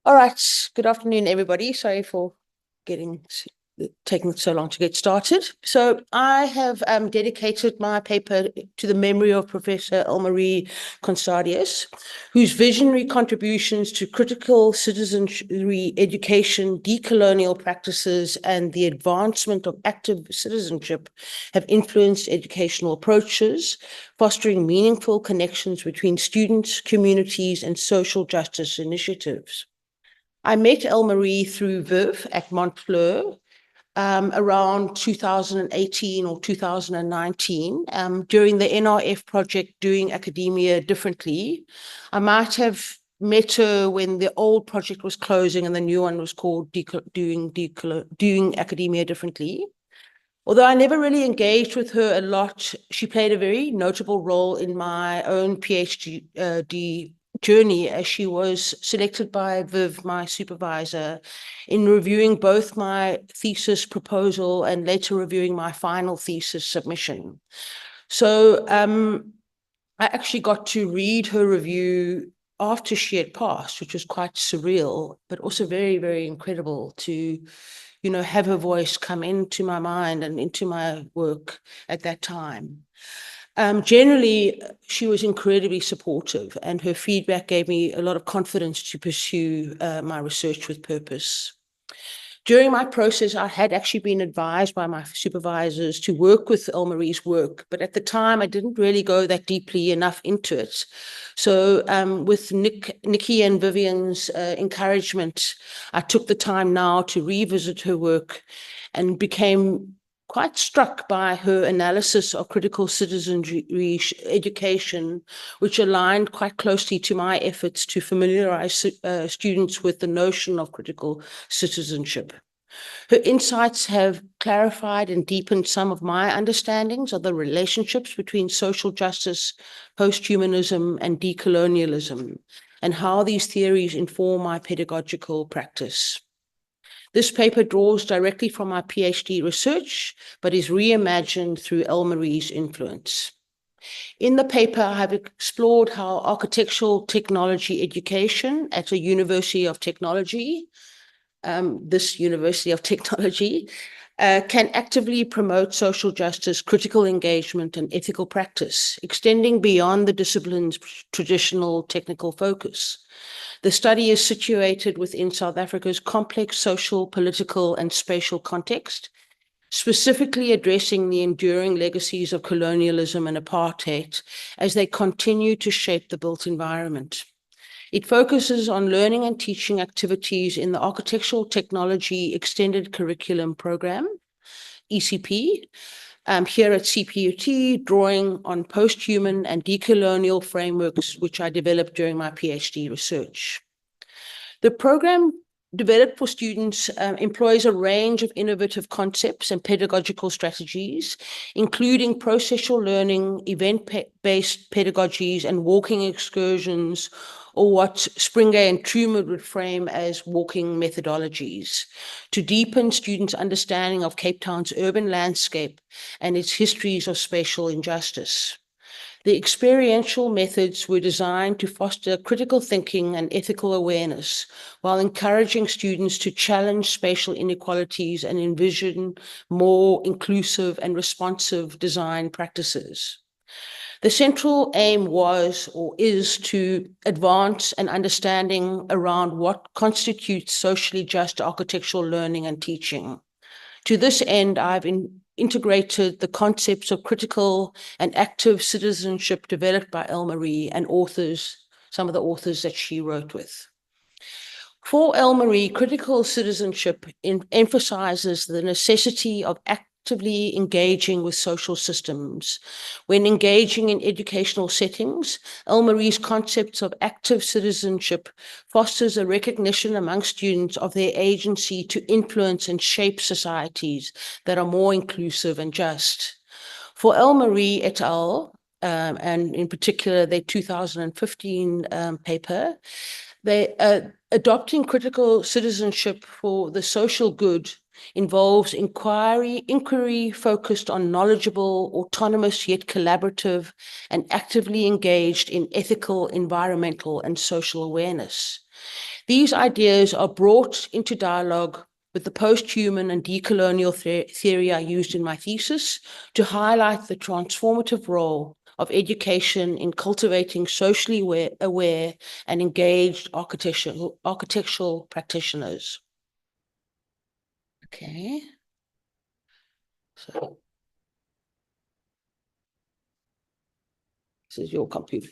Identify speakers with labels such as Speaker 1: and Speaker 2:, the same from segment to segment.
Speaker 1: All right. Good afternoon, everybody. Sorry for taking so long to get started. So I have dedicated my paper to the memory of Professor Elmarie Constadius, whose visionary contributions to critical citizenry education, decolonial practices, and the advancement of active citizenship have influenced educational approaches, fostering meaningful connections between students, communities, and social justice initiatives. I met Elmarie through Viv at Montclair around 2018 or 2019 during the NRF project Doing Academia Differently. I might have met her when the old project was closing and the new one was called Doing Academia Differently. Although I never really engaged with her a lot, she played a very notable role in my own PhD journey, as she was selected by Viv, my supervisor, in reviewing both my thesis proposal and later reviewing my final thesis submission. So I actually got to read her review after she had passed, which was quite surreal, but also very, very incredible to, have her voice come into my mind and into my work at that time. Generally, she was incredibly supportive, and her feedback gave me a lot of confidence to pursue my research with purpose. During my process, I had actually been advised by my supervisors to work with Elmarie's work, but at the time I didn't really go that deeply enough into it. So with Nikki and Vivian's encouragement, I took the time now to revisit her work and became quite struck by her analysis of critical citizenry education, which aligned quite closely to my efforts to familiarize students with the notion of critical citizenship. Her insights have clarified and deepened some of my understandings of the relationships between social justice, posthumanism, and decolonialism, and how these theories inform my pedagogical practice. This paper draws directly from my PhD research, but is reimagined through Elmarie's influence. In the paper, I have explored how architectural technology education at a University of Technology, this University of Technology, can actively promote social justice, critical engagement, and ethical practice, extending beyond the discipline's traditional technical focus. The study is situated within South Africa's complex social, political, and spatial context, specifically addressing the enduring legacies of colonialism and apartheid as they continue to shape the built environment. It focuses on learning and teaching activities in the Architectural Technology Extended Curriculum Program, ECP, here at CPUT, drawing on post-human and decolonial frameworks, which I developed during my PhD research. The program developed for students employs a range of innovative concepts and pedagogical strategies, including processual learning, event-based pedagogies, and walking excursions, or what Springer and Truman would frame as walking methodologies, to deepen students' understanding of Cape Town's urban landscape and its histories of spatial injustice. The experiential methods were designed to foster critical thinking and ethical awareness, while encouraging students to challenge spatial inequalities and envision more inclusive and responsive design practices. The central aim was or is to advance an understanding around what constitutes socially just architectural learning and teaching. To this end, I've integrated the concepts of critical and active citizenship developed by Elmarie and some of the authors that she wrote with. For Elmarie, critical citizenship emphasizes the necessity of actively engaging with social systems. When engaging in educational settings, Elmarie's concepts of active citizenship fosters a recognition among students of their agency to influence and shape societies that are more inclusive and just. For Elmarie et al., and in particular their 2015 paper, adopting critical citizenship for the social good involves inquiry focused on knowledgeable, autonomous, yet collaborative, and actively engaged in ethical, environmental, and social awareness. These ideas are brought into dialogue with the post-human and decolonial theory I used in my thesis to highlight the transformative role of education in cultivating socially aware and engaged architectural practitioners. Okay. So this is your computer.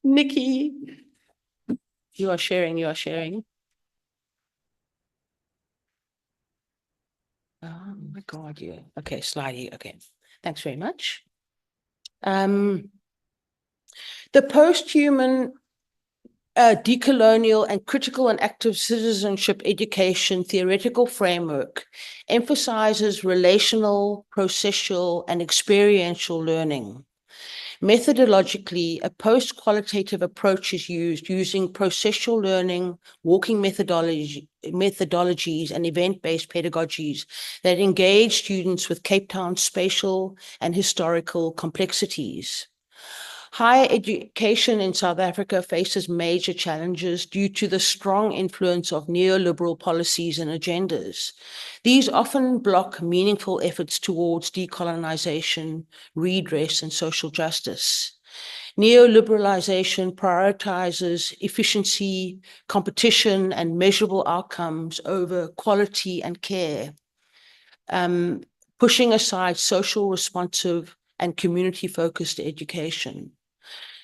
Speaker 1: Nikki, you are sharing, you are sharing. Oh my God, yeah. Okay, slidey. Okay, thanks very much. The post-human decolonial and critical and active citizenship education theoretical framework emphasizes relational, processual, and experiential learning. Methodologically, a post-qualitative approach is used using processual learning, walking methodologies, and event-based pedagogies that engage students with Cape Town's spatial and historical complexities. Higher education in South Africa faces major challenges due to the strong influence of neoliberal policies and agendas. These often block meaningful efforts towards decolonization, redress, and social justice. Neoliberalization prioritizes efficiency, competition, and measurable outcomes over quality and care, pushing aside social, responsive, and community-focused education.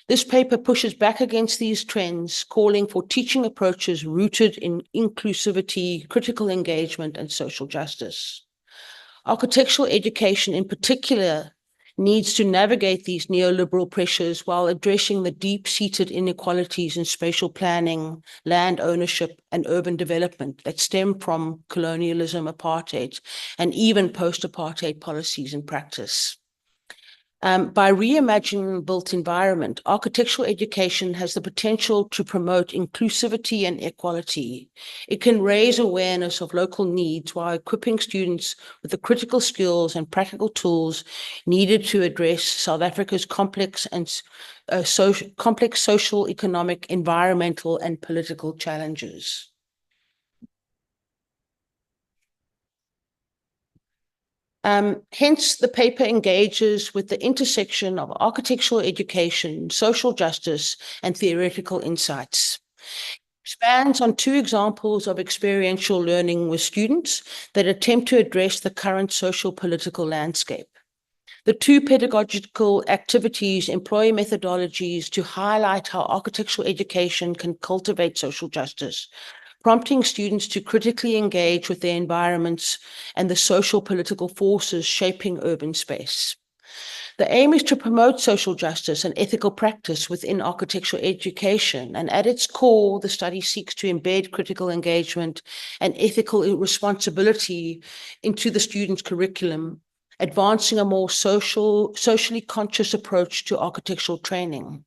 Speaker 1: This paper pushes back against these trends, calling for teaching approaches rooted in inclusivity, critical engagement, and social justice. Architectural education in particular needs to navigate these neoliberal pressures while addressing the deep-seated inequalities in spatial planning, land ownership, and urban development that stem from colonialism, apartheid, and even post-apartheid policies in practice. By reimagining built environment, architectural education has the potential to promote inclusivity and equality. It can raise awareness of local needs while equipping students with the critical skills and practical tools needed to address South Africa's complex social, economic, environmental, and political challenges. Hence, the paper engages with the intersection of architectural education, social justice, and theoretical insights. Expands on two examples of experiential learning with students that attempt to address the current social political landscape. The two pedagogical activities employ methodologies to highlight how architectural education can cultivate social justice, prompting students to critically engage with their environments and the social political forces shaping urban space. The aim is to promote social justice and ethical practice within architectural education, and at its core, the study seeks to embed critical engagement and ethical responsibility into the students' curriculum, advancing a more socially conscious approach to architectural training.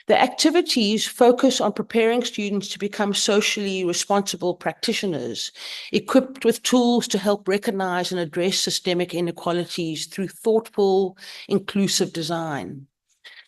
Speaker 1: The activities focus on preparing students to become socially responsible practitioners, equipped with tools to help recognize and address systemic inequalities through thoughtful, inclusive design.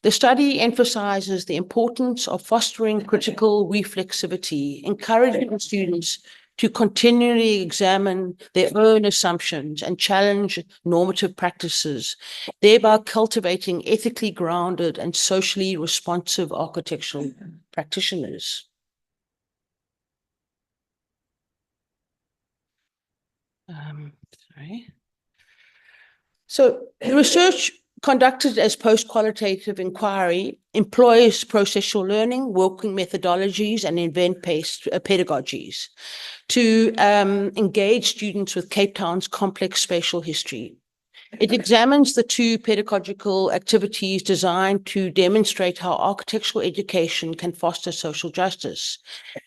Speaker 1: The study emphasizes the importance of fostering critical reflexivity, encouraging students to continually examine their own assumptions and challenge normative practices, thereby cultivating ethically grounded and socially responsive architectural practitioners. Sorry. So the research conducted as post-qualitative inquiry employs processual learning, working methodologies, and event-based pedagogies to engage students with Cape Town's complex spatial history. It examines the two pedagogical activities designed to demonstrate how architectural education can foster social justice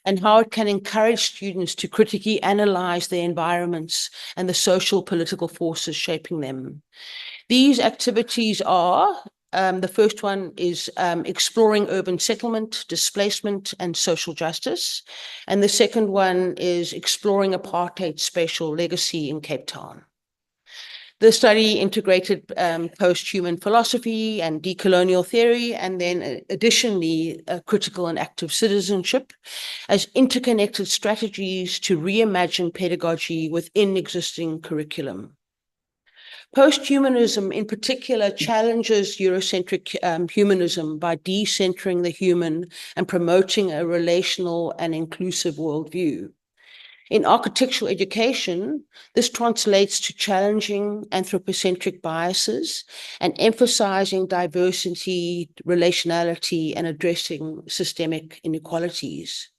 Speaker 1: and how it can encourage students to critically analyze their environments and the social political forces shaping them. These activities are, the first one is exploring urban settlement, displacement, and social justice. And the second one is exploring apartheid spatial legacy in Cape Town. The study integrated post-human philosophy and decolonial theory, and then additionally, critical and active citizenship as interconnected strategies to reimagine pedagogy within existing curriculum. Posthumanism, in particular, challenges Eurocentric humanism by decentering the human and promoting a relational and inclusive worldview. In architectural education, this translates to challenging anthropocentric biases and emphasizing diversity, relationality, and addressing systemic inequalities.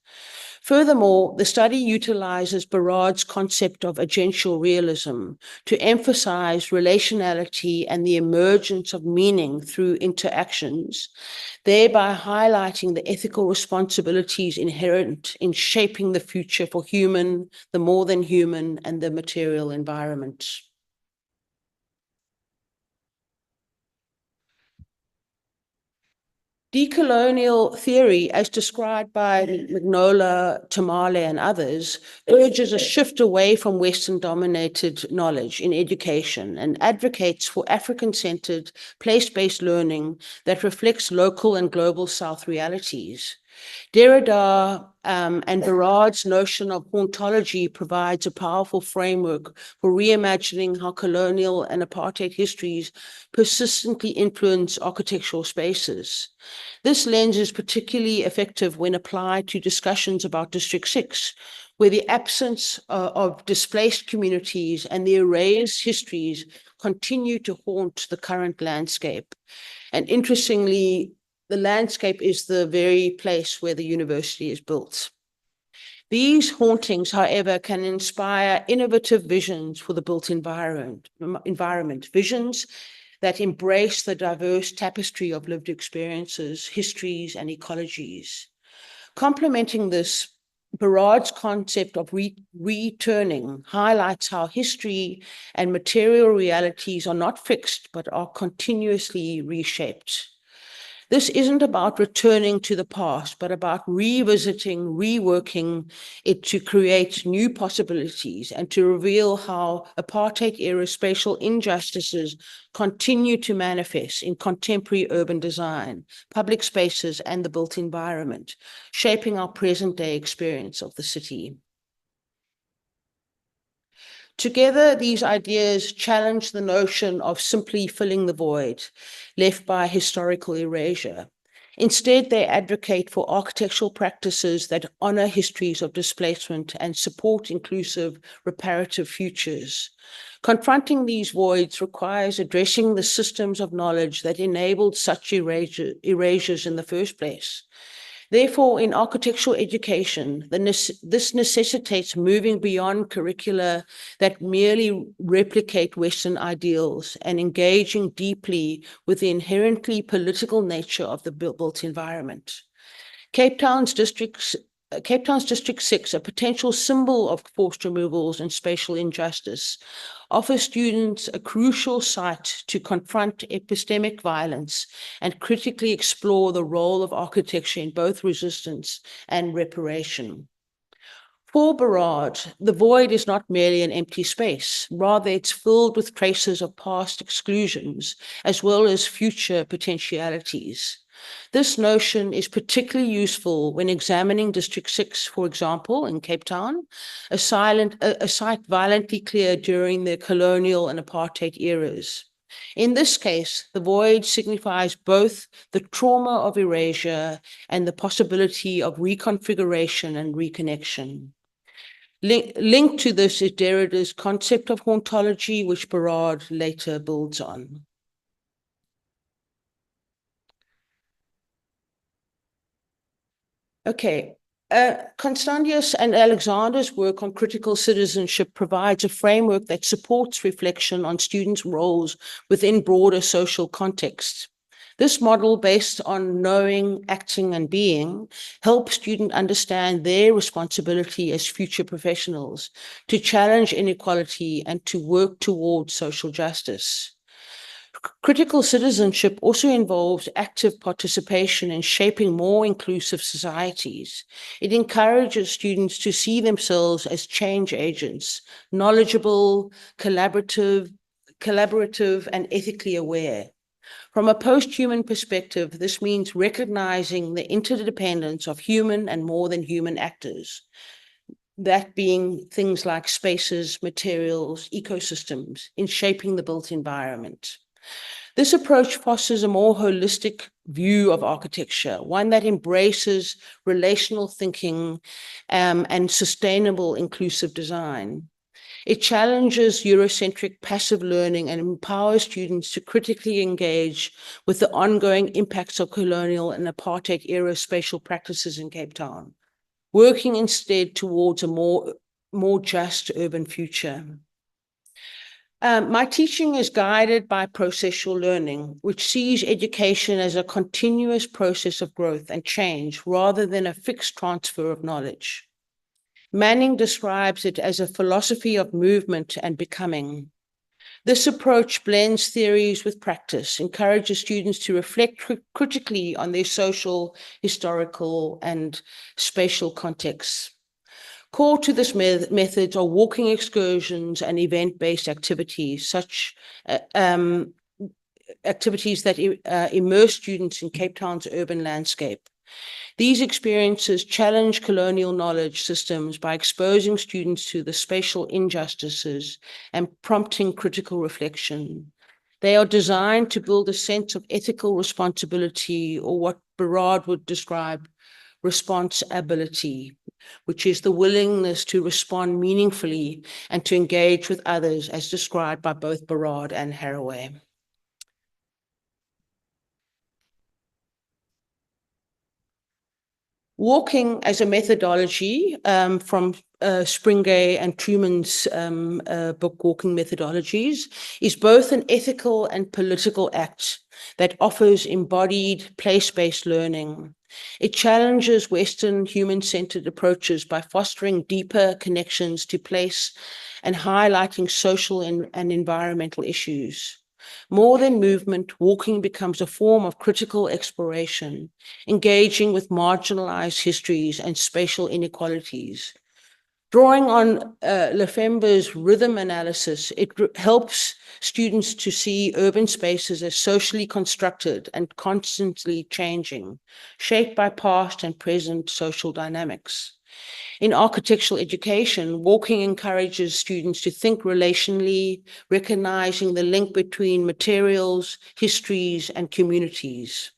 Speaker 1: Furthermore, the study utilizes Barrad's concept of agential realism to emphasize relationality and the emergence of meaning through interactions, thereby highlighting the ethical responsibilities inherent in shaping the future for human, the more than human, and the material environment. Decolonial theory, as described by Magnola, Tamale, and others, urges a shift away from Western-dominated knowledge in education and advocates for African-centered, place-based learning that reflects local and global South realities. Derrida and Barrad's notion of hauntology provides a powerful framework for reimagining how colonial and apartheid histories persistently influence architectural spaces. This lens is particularly effective when applied to discussions about District 6, where the absence of displaced communities and the erased histories continue to haunt the current landscape. And interestingly, the landscape is the very place where the university is built. These hauntings, however, can inspire innovative visions for the built environment, visions that embrace the diverse tapestry of lived experiences, histories, and ecologies. Complementing this, Barrad's concept of returning highlights how history and material realities are not fixed, but are continuously reshaped. This isn't about returning to the past, but about revisiting, reworking it to create new possibilities and to reveal how apartheid-era spatial injustices continue to manifest in contemporary urban design, public spaces, and the built environment, shaping our present-day experience of the city. Together, these ideas challenge the notion of simply filling the void left by historical erasure. Instead, they advocate for architectural practices that honor histories of displacement and support inclusive, reparative futures. Confronting these voids requires addressing the systems of knowledge that enabled such erasures in the first place. Therefore, in architectural education, this necessitates moving beyond curricula that merely replicate Western ideals and engaging deeply with the inherently political nature of the built environment. Cape Town's District 6, a potential symbol of forced removals and spatial injustice, offers students a crucial site to confront epistemic violence and critically explore the role of architecture in both resistance and reparation. For Barrad, the void is not merely an empty space. Rather, it's filled with traces of past exclusions, as well as future potentialities. This notion is particularly useful when examining District 6, for example, in Cape Town, a site violently cleared during the colonial and apartheid eras. In this case, the void signifies both the trauma of erasure and the possibility of reconfiguration and reconnection. Linked to this is Derrida's concept of hauntology, which Barrad later builds on. Okay, Constantius and Alexandra's work on critical citizenship provides a framework that supports reflection on students' roles within broader social contexts. This model, based on knowing, acting, and being, helps students understand their responsibility as future professionals to challenge inequality and to work towards social justice. Critical citizenship also involves active participation in shaping more inclusive societies. It encourages students to see themselves as change agents, knowledgeable, collaborative, collaborative, and ethically aware. From a post-human perspective, this means recognizing the interdependence of human and more than human actors, that being things like spaces, materials, ecosystems, in shaping the built environment. This approach fosters a more holistic view of architecture, one that embraces relational thinking and sustainable inclusive design. It challenges Eurocentric passive learning and empowers students to critically engage with the ongoing impacts of colonial and apartheid-era spatial practices in Cape Town, working instead towards a more just urban future. My teaching is guided by processual learning, which sees education as a continuous process of growth and change rather than a fixed transfer of knowledge. Manning describes it as a philosophy of movement and becoming. This approach blends theories with practice, encourages students to reflect critically on their social, historical, and spatial contexts. Core to this method are walking excursions and event-based activities, such activities that immerse students in Cape Town's urban landscape. These experiences challenge colonial knowledge systems by exposing students to the spatial injustices and prompting critical reflection. They are designed to build a sense of ethical responsibility, or what Barad would describe responsibility, which is the willingness to respond meaningfully and to engage with others, as described by both Barad and Haraway. Walking as a methodology from Springay and Truman's book, Walking Methodologies, is both an ethical and political act that offers embodied place-based learning. It challenges Western human-centered approaches by fostering deeper connections to place and highlighting social and environmental issues. More than movement, walking becomes a form of critical exploration, engaging with marginalized histories and spatial inequalities. Drawing on Lefebvre's rhythm analysis, it helps students to see urban spaces as socially constructed and constantly changing, shaped by past and present social dynamics. In architectural education, walking encourages students to think relationally, recognizing the link between materials, histories, and communities.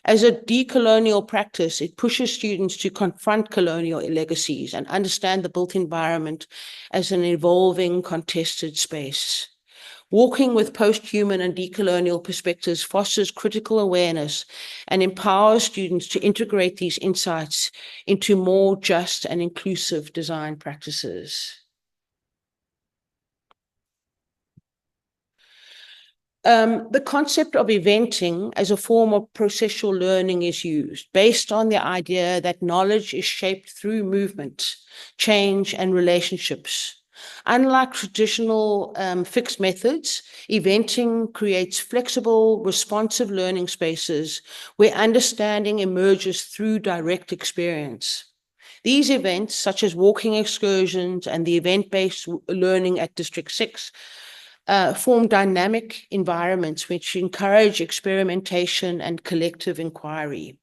Speaker 1: As a decolonial practice, it pushes students to confront colonial legacies and understand the built environment as an evolving, contested space. Walking with post-human and decolonial perspectives fosters critical awareness and empowers students to integrate these insights into more just and inclusive design practices. The concept of eventing as a form of processual learning is used, based on the idea that knowledge is shaped through movement, change, and relationships. Unlike traditional fixed methods, eventing creates flexible, responsive learning spaces where understanding emerges through direct experience. These events, such as walking excursions and the event-based learning at District 6, form dynamic environments which encourage experimentation and collective inquiry.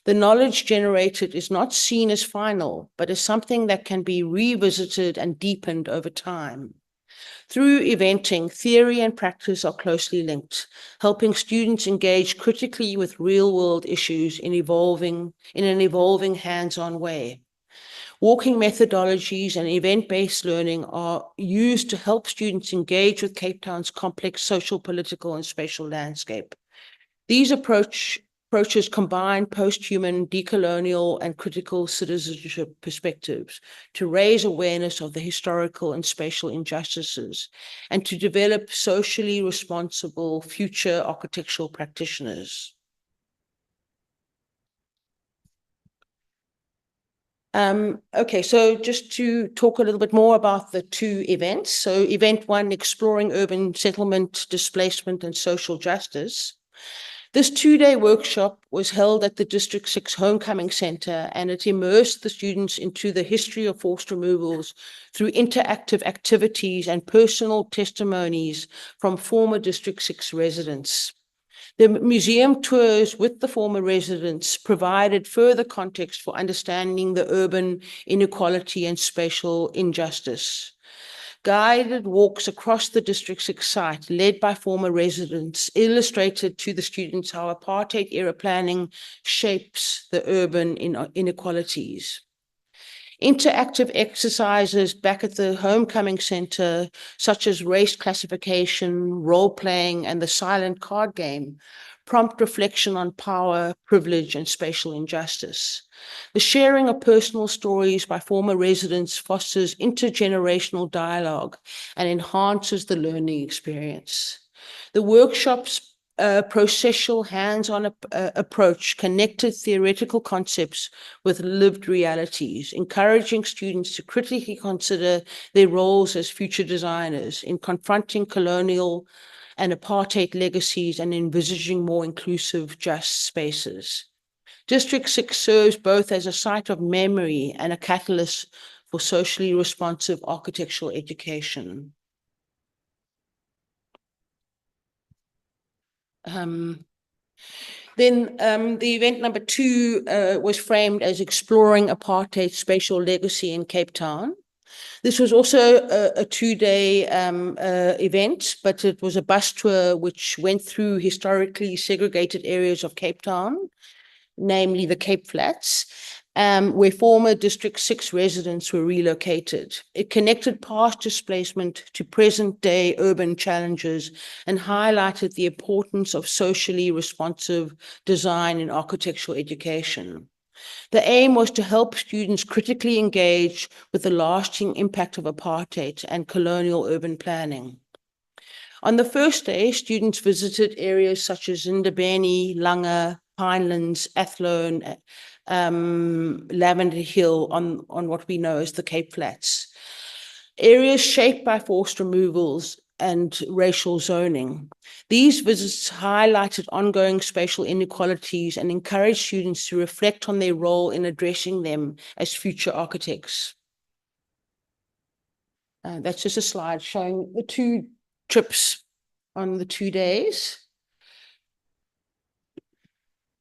Speaker 1: The knowledge generated is not seen as final, but as something that can be revisited and deepened over time. Through eventing, theory and practice are closely linked, helping students engage critically with real-world issues in an evolving hands-on way. Walking methodologies and event-based learning are used to help students engage with Cape Town's complex social, political, and spatial landscape. These approaches combine post-human, decolonial, and critical citizenship perspectives to raise awareness of the historical and spatial injustices and to develop socially responsible future architectural practitioners. Okay, so just to talk a little bit more about the two events. So event one, exploring urban settlement, displacement, and social justice. This two-day workshop was held at the District 6 Homecoming Centre, and it immersed the students into the history of forced removals through interactive activities and personal testimonies from former District 6 residents. The museum tours with the former residents provided further context for understanding the urban inequality and spatial injustice. Guided walks across the District 6 site, led by former residents, illustrated to the students how apartheid-era planning shapes the urban inequalities. Interactive exercises back at the Homecoming Centre, such as race classification, role-playing, and the silent card game, prompt reflection on power, privilege, and spatial injustice. The sharing of personal stories by former residents fosters intergenerational dialogue and enhances the learning experience. The workshop's processual hands-on approach connected theoretical concepts with lived realities, encouraging students to critically consider their roles as future designers in confronting colonial and apartheid legacies and envisaging more inclusive, just spaces. District 6 serves both as a site of memory and a catalyst for socially responsive architectural education. Then the event number 2 was framed as exploring apartheid spatial legacy in Cape Town. This was also a two-day event, but it was a bus tour which went through historically segregated areas of Cape Town, namely the Cape Flats, where former District 6 residents were relocated. It connected past displacement to present-day urban challenges and highlighted the importance of socially responsive design in architectural education. The aim was to help students critically engage with the lasting impact of apartheid and colonial urban planning. On the first day, students visited areas such as Ndabeni, Langa, Pinelands, Athlone, Lavender Hill on what we know as the Cape Flats. Areas shaped by forced removals and racial zoning. These visits highlighted ongoing spatial inequalities and encouraged students to reflect on their role in addressing them as future architects. That's just a slide showing the 2 trips on the 2 days.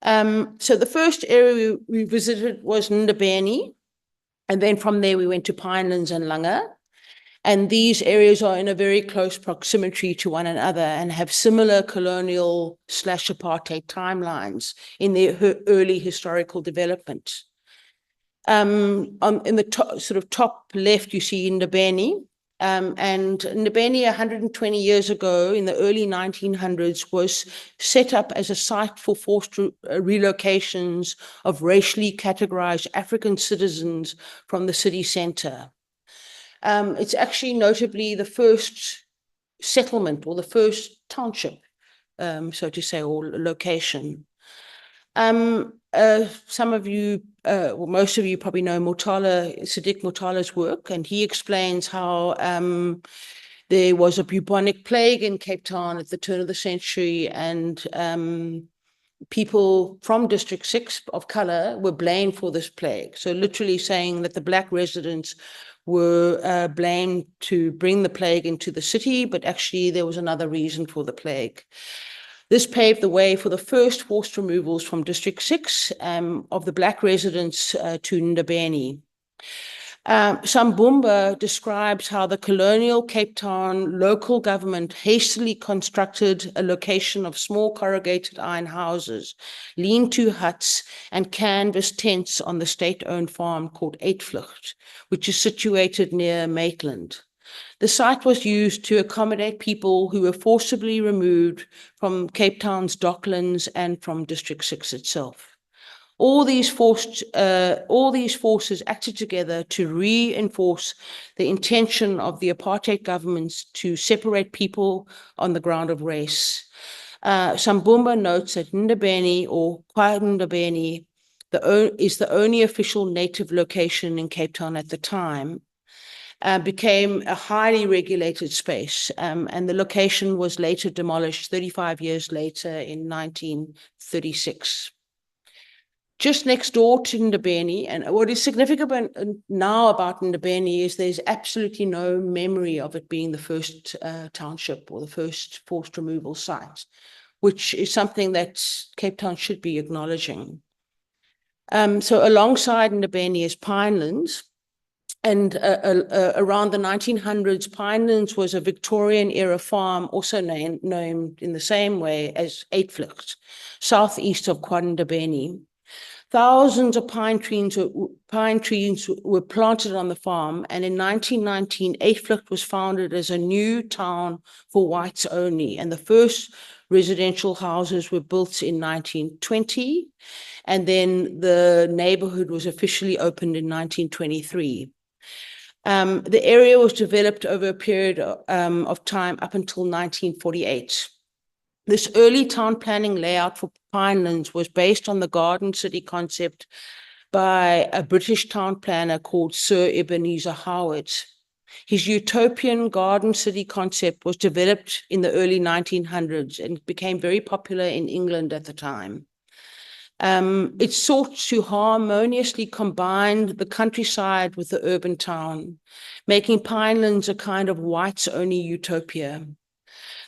Speaker 1: So the first area we visited was Ndabeni, and then from there we went to Pinelands and Langa. And these areas are in a very close proximity to one another and have similar colonial/apartheid timelines in their early historical development. In the top left, you see Ndabeni. And Ndabeni 120 years ago, in the early 1900s, was set up as a site for forced relocations of racially categorized African citizens from the city center. It's actually notably the first settlement or the first township, so to say, or location. Some of you, well, most of you probably know Sadiq Motala's work, and he explains how there was a bubonic plague in Cape Town at the turn of the century, and people from District 6 of color were blamed for this plague. So literally saying that the Black residents were blamed to bring the plague into the city, but actually there was another reason for the plague. This paved the way for the first forced removals from District 6 of the Black residents to Ndabeni. Sambumba describes how the colonial Cape Town local government hastily constructed a location of small corrugated iron houses, lean-to huts, and canvas tents on the state-owned farm called Eitvlucht, which is situated near Maitland. The site was used to accommodate people who were forcibly removed from Cape Town's docklands and from District 6 itself. All these forces acted together to reinforce the intention of the apartheid governments to separate people on the ground of race. Sambumba notes that Ndabeni or KwaNdabeni is the only official native location in Cape Town at the time. became a highly regulated space, and the location was later demolished 35 years later in 1936. Just next door to Ndabeni, and what is significant now about Ndabeni is there's absolutely no memory of it being the first township or the first forced removal site, which is something that Cape Town should be acknowledging. So alongside Ndabeni is Pinelands, and around the 1900s, Pinelands was a Victorian-era farm, also named in the same way as Eitvlucht, southeast of Ndabeni. Thousands of pine trees were planted on the farm, and in 1919, Eitvlucht was founded as a new town for whites only, and the first residential houses were built in 1920, and then the neighborhood was officially opened in 1923. The area was developed over a period of time up until 1948. This early town planning layout for Pinelands was based on the garden city concept by a British town planner called Sir Ebenezer Howard. His utopian garden city concept was developed in the early 1900s and became very popular in England at the time. It sought to harmoniously combine the countryside with the urban town, making Pinelands a kind of whites-only utopia.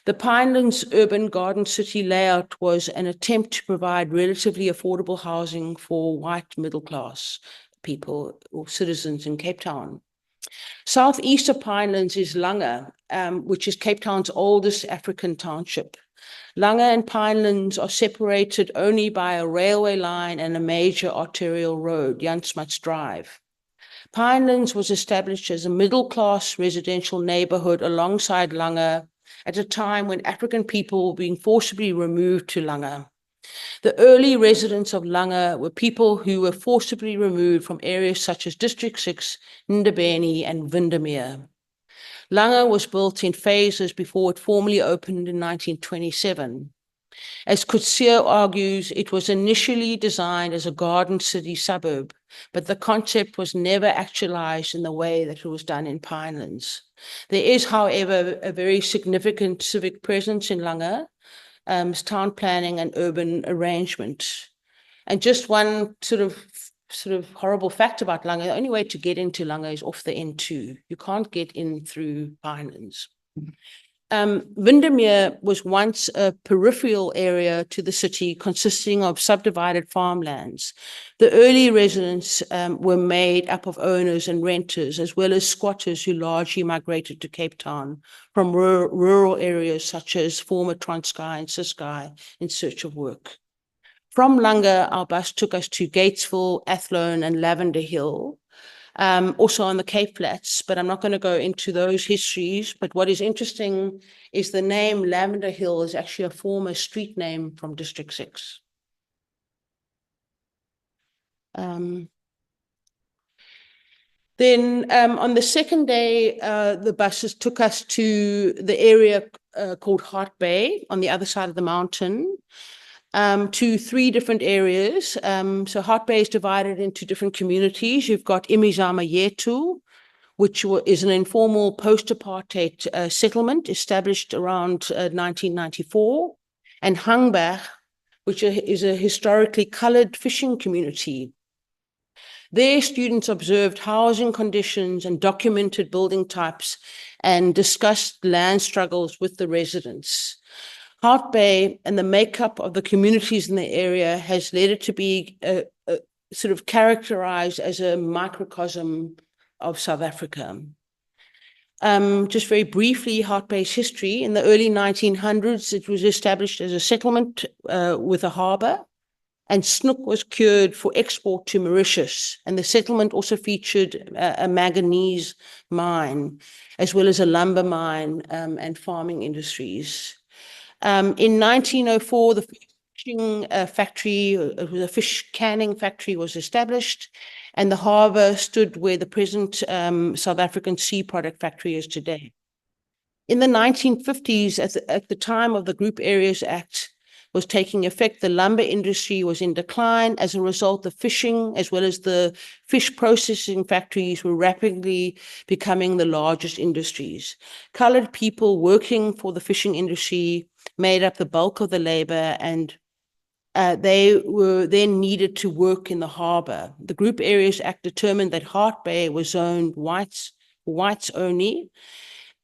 Speaker 1: The Pinelands urban garden city layout was an attempt to provide relatively affordable housing for white middle class people or citizens in Cape Town. Southeast of Pinelands is Langa, which is Cape Town's oldest African township. Langa and Pinelands are separated only by a railway line and a major arterial road, Jan Smuts Drive. Pinelands was established as a middle-class residential neighborhood alongside Langa at a time when African people were being forcibly removed to Langa. The early residents of Langa were people who were forcibly removed from areas such as District 6, Ndabeni, and Windermere. Langa was built in phases before it formally opened in 1927. As CriSTaL argues, it was initially designed as a garden city suburb, but the concept was never actualized in the way that it was done in Pinelands. There is, however, a very significant civic presence in Langa, town planning and urban arrangement. And just one sort of horrible fact about Langa, the only way to get into Langa is off the N2. You can't get in through Pinelands. Windermere was once a peripheral area to the city consisting of subdivided farmlands. The early residents were made up of owners and renters, as well as squatters who largely migrated to Cape Town from rural areas such as former Transkei and Ciskei in search of work. From Langa, our bus took us to Gatesville, Athlone, and Lavender Hill, also on the Cape Flats, but I'm not going to go into those histories. But what is interesting is the name Lavender Hill is actually a former street name from District 6. Then on the second day, the buses took us to the area called Hart Bay on the other side of the mountain. To 3 different areas. So Hart Bay is divided into different communities. You've got Imizama Yetu, which is an informal post-apartheid settlement established around 1994, and Hangbach, which is a historically colored fishing community. There, students observed housing conditions and documented building types and discussed land struggles with the residents. Hart Bay and the makeup of the communities in the area has led it to be sort of characterized as a microcosm of South Africa. Just very briefly, Hart Bay's history. In the early 1900s, it was established as a settlement with a harbor, and snook was cured for export to Mauritius. And the settlement also featured a manganese mine, as well as a lumber mine and farming industries. In 1904, the fishing factory, the fish canning factory was established, and the harbour stood where the present South African sea product factory is today. In the 1950s, at the time of the Group Areas Act, was taking effect. The lumber industry was in decline. As a result, the fishing as well as the fish processing factories were rapidly becoming the largest industries. Colored people working for the fishing industry made up the bulk of the labor, and they were then needed to work in the harbor. The Group Areas Act determined that Hart Bay was zoned whites only,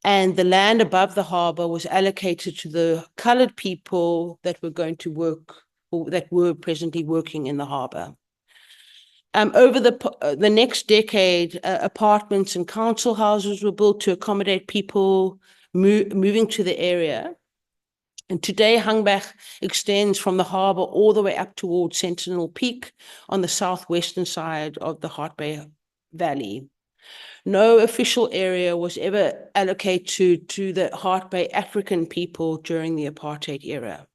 Speaker 1: and the land above the harbor was allocated to the colored people that were going to work, or that were presently working in the harbor. Over the next decade, apartments and council houses were built to accommodate people moving to the area. And today, Hangbach extends from the harbor all the way up towards Sentinel Peak on the southwestern side of the Hart Bay Valley. No official area was ever allocated to the Hart Bay African people during the apartheid era.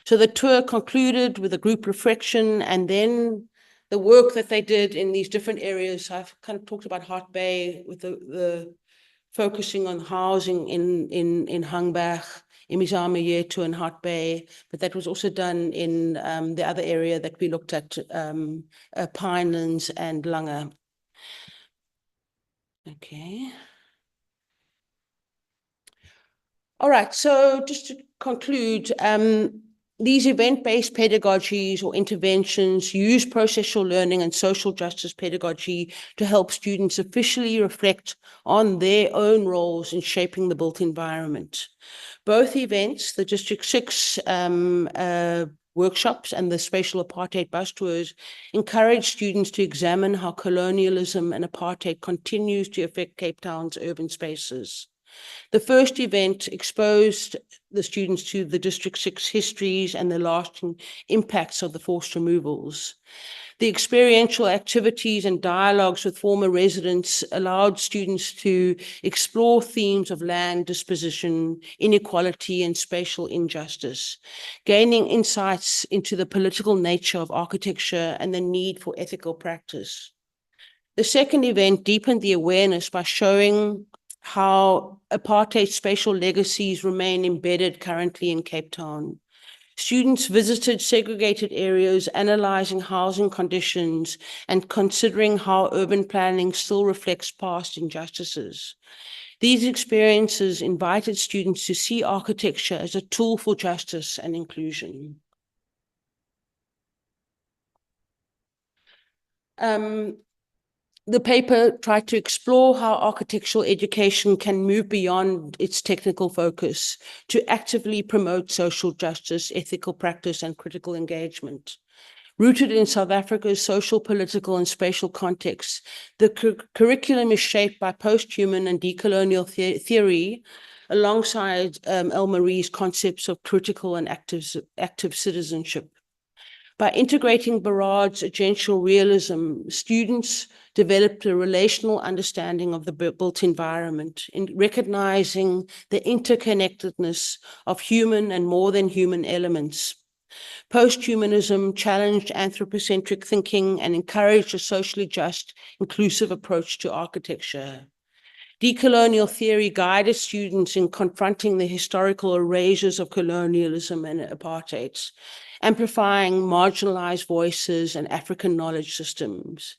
Speaker 1: So the tour concluded with a group reflection, and then the work that they did in these different areas. I've kind of talked about Hart Bay with the focusing on housing in Hangbach, Imizama Yetu and Hart Bay, but that was also done in the other area that we looked at, Pinelands and Langa. Okay. All right, so just to conclude, these event-based pedagogies or interventions use processual learning and social justice pedagogy to help students officially reflect on their own roles in shaping the built environment. Both events, the District 6 workshops and the spatial apartheid bus tours, encourage students to examine how colonialism and apartheid continues to affect Cape Town's urban spaces. The first event exposed the students to the District 6 histories and the lasting impacts of the forced removals. The experiential activities and dialogues with former residents allowed students to explore themes of land disposition, inequality, and spatial injustice, gaining insights into the political nature of architecture and the need for ethical practice. The second event deepened the awareness by showing how apartheid spatial legacies remain embedded currently in Cape Town. Students visited segregated areas, analyzing housing conditions and considering how urban planning still reflects past injustices. These experiences invited students to see architecture as a tool for justice and inclusion. The paper tried to explore how architectural education can move beyond its technical focus to actively promote social justice, ethical practice, and critical engagement. Rooted in South Africa's social, political, and spatial contexts, the curriculum is shaped by post-human and decolonial theory, alongside Elmarie's concepts of critical and active citizenship. By integrating Barrad's agential realism, students developed a relational understanding of the built environment, in recognizing the interconnectedness of human and more than human elements. Post-humanism challenged anthropocentric thinking and encouraged a socially just, inclusive approach to architecture. Decolonial theory guided students in confronting the historical erasures of colonialism and apartheid, amplifying marginalized voices and African knowledge systems.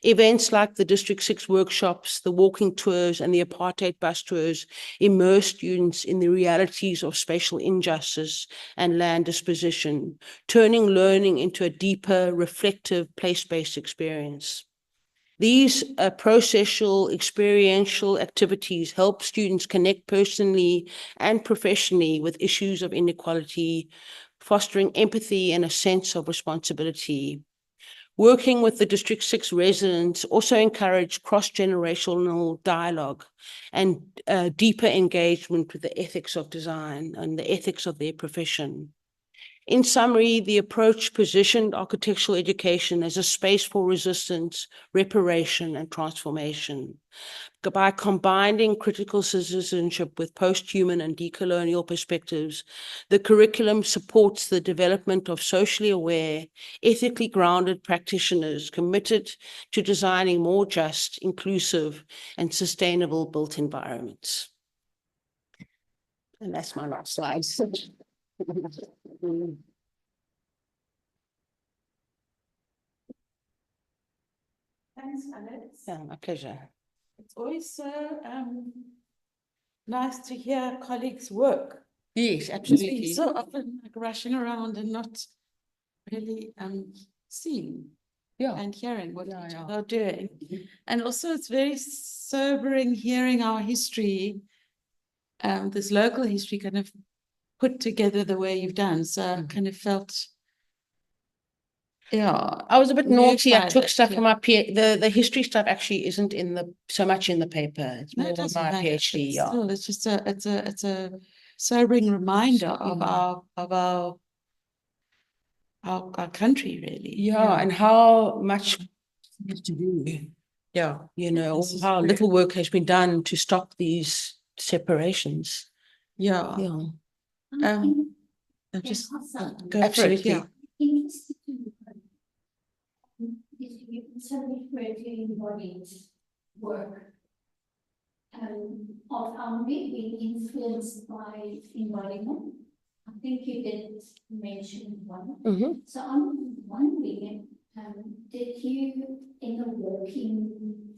Speaker 1: Events like the District 6 workshops, the walking tours, and the apartheid bus tours immerse students in the realities of spatial injustice and land disposition, turning learning into a deeper, reflective, place-based experience. These processual, experiential activities help students connect personally and professionally with issues of inequality, fostering empathy and a sense of responsibility. Working with the District 6 residents also encouraged cross-generational dialogue and deeper engagement with the ethics of design and the ethics of their profession. In summary, the approach positioned architectural education as a space for resistance, reparation, and transformation. By combining critical citizenship with post-human and decolonial perspectives, the curriculum supports the development of socially aware, ethically grounded practitioners committed to designing more just, inclusive, and sustainable built environments. And that's my last slide.
Speaker 2: Thanks, Alex.
Speaker 1: Yeah, my pleasure.
Speaker 2: It's always so nice to hear colleagues work.
Speaker 1: Yes,
Speaker 2: We
Speaker 1: absolutely.
Speaker 2: so often like rushing around and not really seeing and hearing what each other are doing. And also it's very sobering hearing our history, this local history kind of put together the way you've done. So I kind of felt,
Speaker 1: I was a bit
Speaker 2: moved
Speaker 1: naughty. I
Speaker 2: by
Speaker 1: took
Speaker 2: that,
Speaker 1: stuff from my the history stuff actually isn't in the so much in the paper. It's
Speaker 2: No,
Speaker 1: more
Speaker 2: it
Speaker 1: of
Speaker 2: doesn't
Speaker 1: my
Speaker 2: matter,
Speaker 1: PhD.
Speaker 2: but still, it's just it's a sobering reminder of our country, really.
Speaker 1: And how much is to do. Yeah, you know,
Speaker 2: This is
Speaker 1: how
Speaker 2: great.
Speaker 1: little work has been done to stop these separations.
Speaker 2: Yeah. Just go
Speaker 1: Absolutely.
Speaker 2: for it.
Speaker 3: You certainly creating embodied work of how being influenced by embodiment. I think you did mention one. So I'm wondering, did you in the working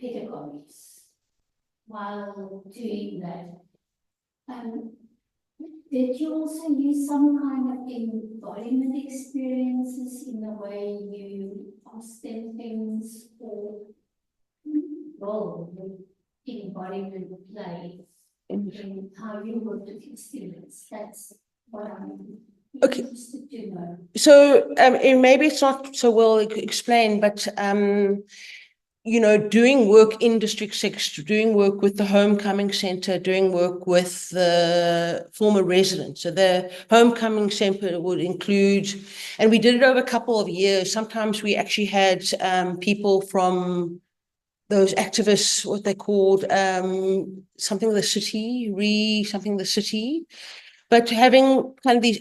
Speaker 3: pedagogies while doing that, did you also use some kind of embodiment experiences in the way you ask them things or role embodiment play in how you work with students? That's what I'm interested to know.
Speaker 1: So and maybe it's not so well explained, but you know, doing work in District 6, doing work with the Homecoming Centre, doing work with the former residents. So the Homecoming Centre would include, and we did it over a couple of years. Sometimes we actually had people from those activists, what they called something the city, something the city, but having kind of these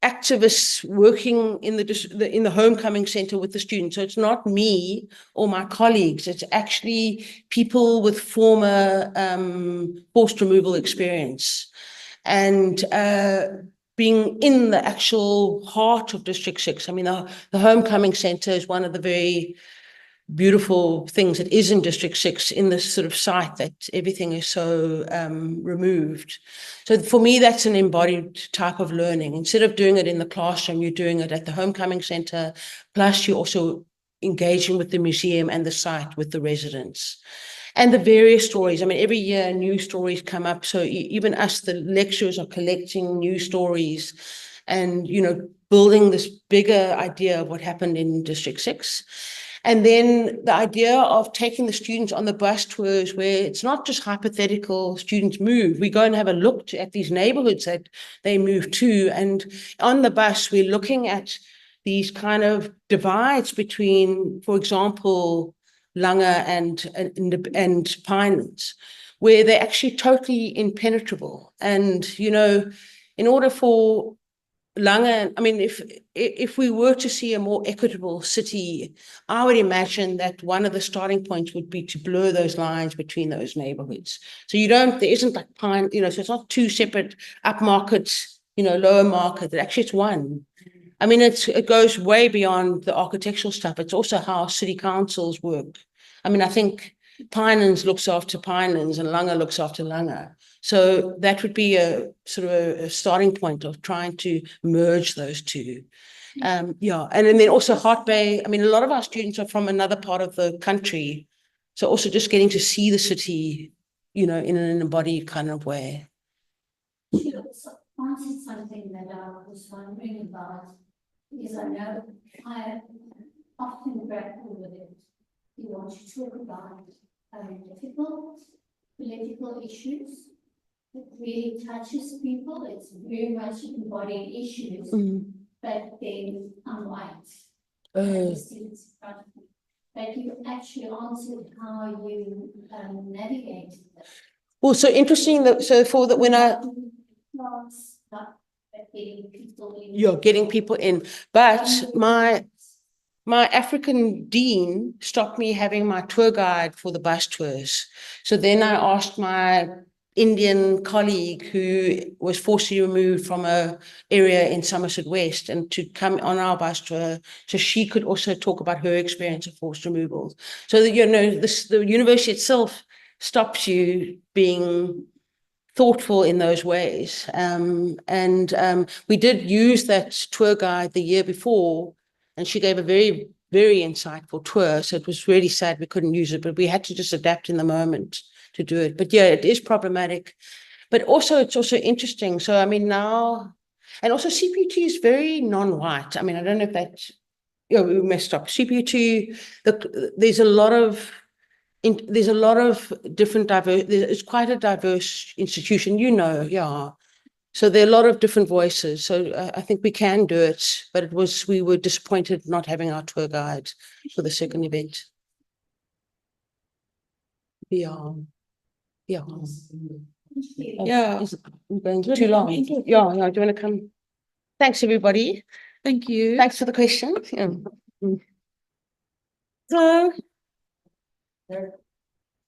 Speaker 1: activists working in the Homecoming Centre with the students. So it's not me or my colleagues, it's actually people with former forced removal experience and being in the actual heart of District 6. I mean, the Homecoming Centre is one of the very beautiful things that is in District 6 in this sort of site that everything is so removed. So for me, that's an embodied type of learning. Instead of doing it in the classroom, you're doing it at the Homecoming Centre, plus you're also engaging with the museum and the site with the residents. And the various stories. I mean, every year new stories come up. So even us, the lecturers, are collecting new stories and, you know, building this bigger idea of what happened in District 6. And then the idea of taking the students on the bus tours where it's not just hypothetical students move. We go and have a look at these neighborhoods that they move to. And on the bus, we're looking at these kind of divides between, for example, Langa and Pinelands, where they're actually totally impenetrable. And, you know, in order for Langa, I mean, if we were to see a more equitable city, I would imagine that one of the starting points would be to blur those lines between those neighborhoods. So there isn't like Pine, you know, so it's not two separate upmarkets, you know, lower market. Actually, it's one. I mean, it goes way beyond the architectural stuff. It's also how city councils work. I mean, I think Pinelands looks after Pinelands and Langa looks after Langa. So that would be a sort of a starting point of trying to merge those two. And then also Hart Bay. I mean, a lot of our students are from another part of the country. So also just getting to see the city, you know, in an embodied kind of way.
Speaker 3: She also answered something that I was wondering about, because I know I often grapple with it. You want to talk about difficult political issues. It really touches people. It's very much embodied issues, but then I'm white. But you actually answered how you navigated that.
Speaker 1: Well, so interesting that when I getting people in, but my African dean stopped me having my tour guide for the bus tours. So then I asked my Indian colleague who was forcibly removed from a area in Somerset West and to come on our bus tour, so she could also talk about her experience of forced removals. So that, the university itself stops you being thoughtful in those ways. We did use that tour guide the year before, and she gave a very, very insightful tour. So it was really sad we couldn't use it, but we had to just adapt in the moment to do it. But yeah, it is problematic. But also, it's also interesting. So, I mean, now, and also CPT is very non-white. I mean, I don't know if that, we messed up. CPT, there's a lot of different it's quite a diverse institution, yeah. So there are a lot of different voices. So I think we can do it, but we were disappointed not having our tour guide for the second event. Yeah. Yeah.
Speaker 2: Yeah.
Speaker 1: Is it going too long? Yeah, do you want to come? Thanks, everybody.
Speaker 2: Thank you.
Speaker 1: Thanks for the questions. Yeah. So